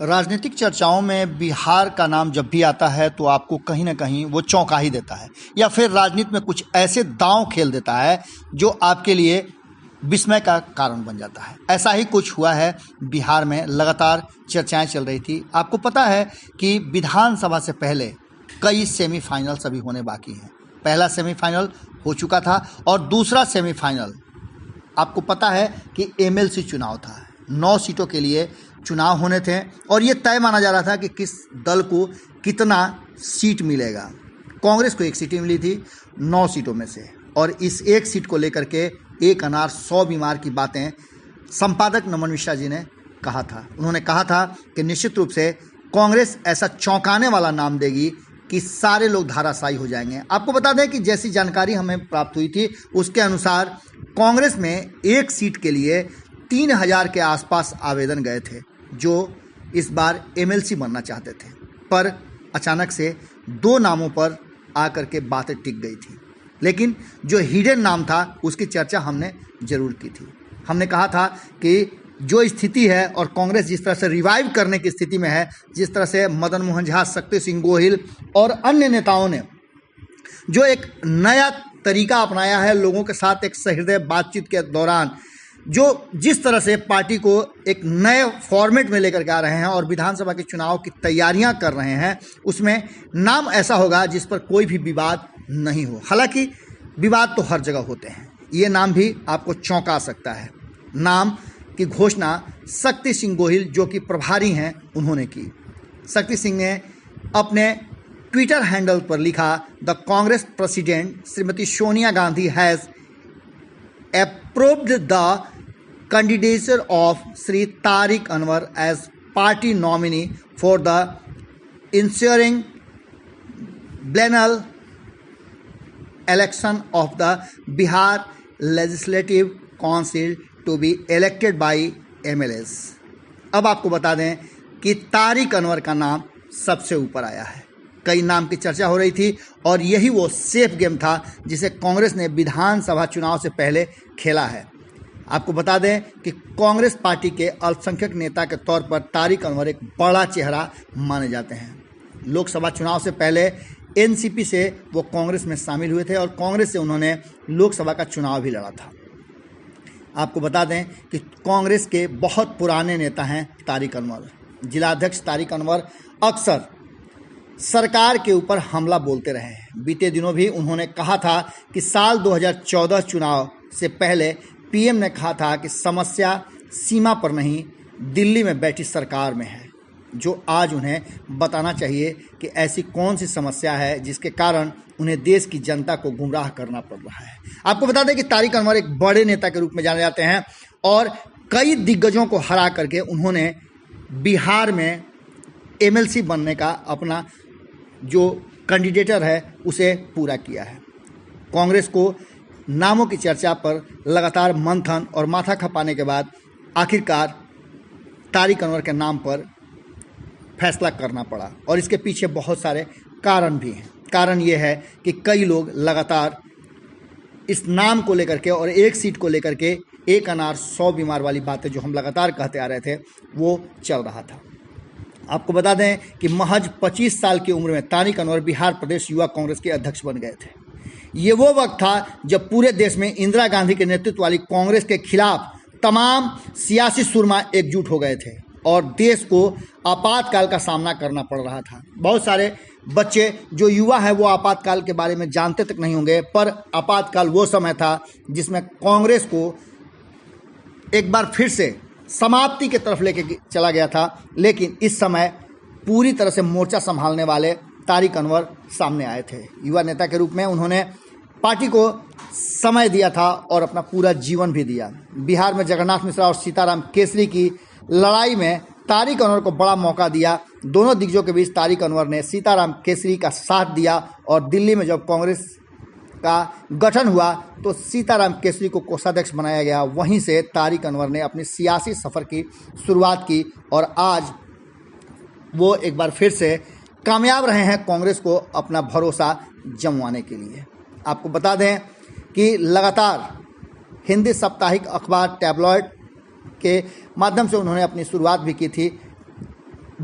राजनीतिक चर्चाओं में बिहार का नाम जब भी आता है तो आपको कहीं ना कहीं वो चौंका ही देता है या फिर राजनीति में कुछ ऐसे दांव खेल देता है जो आपके लिए विस्मय का कारण बन जाता है। ऐसा ही कुछ हुआ है बिहार में। लगातार चर्चाएं चल रही थी। आपको पता है कि विधानसभा से पहले कई सेमीफाइनल्स अभी होने बाकी हैं। पहला सेमीफाइनल हो चुका था और दूसरा सेमीफाइनल आपको पता है कि एमएलसी चुनाव था। 9 सीटों के लिए चुनाव होने थे और ये तय माना जा रहा था कि किस दल को कितना सीट मिलेगा। कांग्रेस को 1 सीट मिली थी 9 सीटों में से, और इस 1 सीट को लेकर के एक अनार 100 बीमार की बातें संपादक नमन मिश्रा जी ने कहा था। उन्होंने कहा था कि निश्चित रूप से कांग्रेस ऐसा चौंकाने वाला नाम देगी कि सारे लोग धाराशायी हो जाएंगे। आपको बता दें कि जैसी जानकारी हमें प्राप्त हुई थी उसके अनुसार कांग्रेस में 1 सीट के लिए 3000 के आसपास आवेदन गए थे जो इस बार एमएलसी बनना चाहते थे, पर अचानक से 2 नामों पर आकर के बातें टिक गई थी। लेकिन जो हिडन नाम था उसकी चर्चा हमने जरूर की थी। हमने कहा था कि जो स्थिति है और कांग्रेस जिस तरह से रिवाइव करने की स्थिति में है, जिस तरह से मदन मोहन झा, शक्ति सिंह गोहिल और अन्य नेताओं ने जो एक नया तरीका अपनाया है लोगों के साथ एक सहृदय बातचीत के दौरान, जो जिस तरह से पार्टी को एक नए फॉर्मेट में लेकर के आ रहे हैं और विधानसभा के चुनाव की तैयारियां कर रहे हैं, उसमें नाम ऐसा होगा जिस पर कोई भी विवाद नहीं हो। हालांकि विवाद तो हर जगह होते हैं, ये नाम भी आपको चौंका सकता है। नाम की घोषणा शक्ति सिंह गोहिल जो कि प्रभारी हैं उन्होंने की। शक्ति सिंह ने अपने ट्विटर हैंडल पर लिखा, the Congress president Shrimati Sonia Gandhi has approved the candidature of Sri Tariq Anwar as party nominee for the ensuing biennial election of the Bihar Legislative Council to be elected by MLAs। अब आपको बता दें कि तारिक अनवर का नाम सबसे ऊपर आया है। कई नाम की चर्चा हो रही थी और यही वो सेफ गेम था जिसे कांग्रेस ने विधानसभा चुनाव से पहले खेला है। आपको बता दें कि कांग्रेस पार्टी के अल्पसंख्यक नेता के तौर पर तारिक अनवर एक बड़ा चेहरा माने जाते हैं। लोकसभा चुनाव से पहले एनसीपी से वो कांग्रेस में शामिल हुए थे और कांग्रेस से उन्होंने लोकसभा का चुनाव भी लड़ा था। आपको बता दें कि कांग्रेस के बहुत पुराने नेता हैं तारिक अनवर। जिलाध्यक्ष तारिक अनवर अक्सर सरकार के ऊपर हमला बोलते रहे हैं। बीते दिनों भी उन्होंने कहा था कि साल 2014 चुनाव से पहले पीएम ने कहा था कि समस्या सीमा पर नहीं दिल्ली में बैठी सरकार में है, जो आज उन्हें बताना चाहिए कि ऐसी कौन सी समस्या है जिसके कारण उन्हें देश की जनता को गुमराह करना पड़ रहा है। आपको बता दें कि तारिक अनवर एक बड़े नेता के रूप में जाने जाते हैं और कई दिग्गजों को हरा करके उन्होंने बिहार में एमएलसी बनने का अपना जो कैंडिडेटर है उसे पूरा किया है। कांग्रेस को नामों की चर्चा पर लगातार मंथन और माथा खपाने के बाद आखिरकार तारिक अनवर के नाम पर फैसला करना पड़ा और इसके पीछे बहुत सारे कारण भी हैं। कारण ये है कि कई लोग लगातार इस नाम को लेकर के और 1 सीट को लेकर के एक अनार 100 बीमार वाली बातें जो हम लगातार कहते आ रहे थे वो चल रहा था। आपको बता दें कि महज 25 साल की उम्र में तारिक अनवर बिहार प्रदेश युवा कांग्रेस के अध्यक्ष बन गए थे। ये वो वक्त था जब पूरे देश में इंदिरा गांधी के नेतृत्व वाली कांग्रेस के खिलाफ तमाम सियासी सुरमा एकजुट हो गए थे और देश को आपातकाल का सामना करना पड़ रहा था। बहुत सारे बच्चे जो युवा हैं वो आपातकाल के बारे में जानते तक नहीं होंगे, पर आपातकाल वो समय था जिसमें कांग्रेस को एक बार फिर से समाप्ति की तरफ लेके चला गया था। लेकिन इस समय पूरी तरह से मोर्चा संभालने वाले तारिक अनवर सामने आए थे। युवा नेता के रूप में उन्होंने पार्टी को समय दिया था और अपना पूरा जीवन भी दिया। बिहार में जगन्नाथ मिश्रा और सीताराम केसरी की लड़ाई में तारिक अनवर को बड़ा मौका दिया। दोनों दिग्गजों के बीच तारिक अनवर ने सीताराम केसरी का साथ दिया और दिल्ली में जब कांग्रेस का गठन हुआ तो सीताराम केसरी को कोषाध्यक्ष बनाया गया। वहीं से तारिक अनवर ने अपनी सियासी सफ़र की शुरुआत की और आज वो एक बार फिर से कामयाब रहे हैं कांग्रेस को अपना भरोसा जमवाने के लिए। आपको बता दें कि लगातार हिंदी साप्ताहिक अखबार टैबलॉइड के माध्यम से उन्होंने अपनी शुरुआत भी की थी।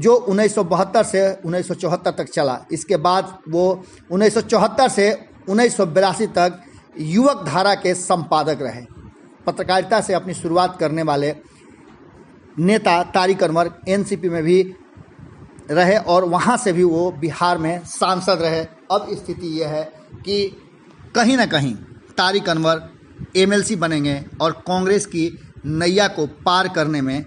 जो 1972 से 1974 तक चला। इसके बाद वो 1974 से 1982 तक युवक धारा के संपादक रहे। पत्रकारिता से अपनी शुरुआत करने वाले नेता तारिक अनवर एनसीपी में भी रहे और वहाँ से भी वो बिहार में सांसद रहे। अब स्थिति ये है कि कहीं ना कहीं तारिक अनवर एमएलसी बनेंगे और कांग्रेस की नैया को पार करने में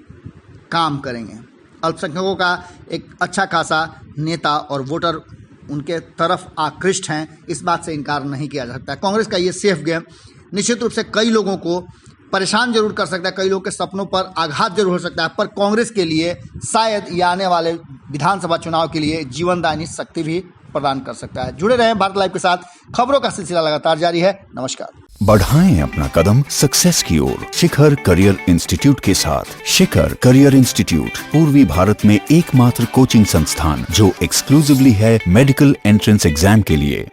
काम करेंगे। अल्पसंख्यकों का एक अच्छा खासा नेता और वोटर उनके तरफ आकृष्ट हैं, इस बात से इनकार नहीं किया जा सकता। कांग्रेस का ये सेफ गेम निश्चित रूप से कई लोगों को परेशान जरूर कर सकता है, कई लोगों के सपनों पर आघात जरूर हो सकता है, पर कांग्रेस के लिए शायद ये आने वाले विधानसभा चुनाव के लिए जीवनदायिनी शक्ति भी प्रदान कर सकता है। जुड़े रहें भारत लाइव के साथ, खबरों का सिलसिला लगातार जारी है। नमस्कार। बढ़ाएं अपना कदम सक्सेस की ओर शिखर करियर इंस्टीट्यूट के साथ। शिखर करियर इंस्टीट्यूट पूर्वी भारत में एकमात्र कोचिंग संस्थान जो एक्सक्लूसिवली है मेडिकल एंट्रेंस एग्जाम के लिए।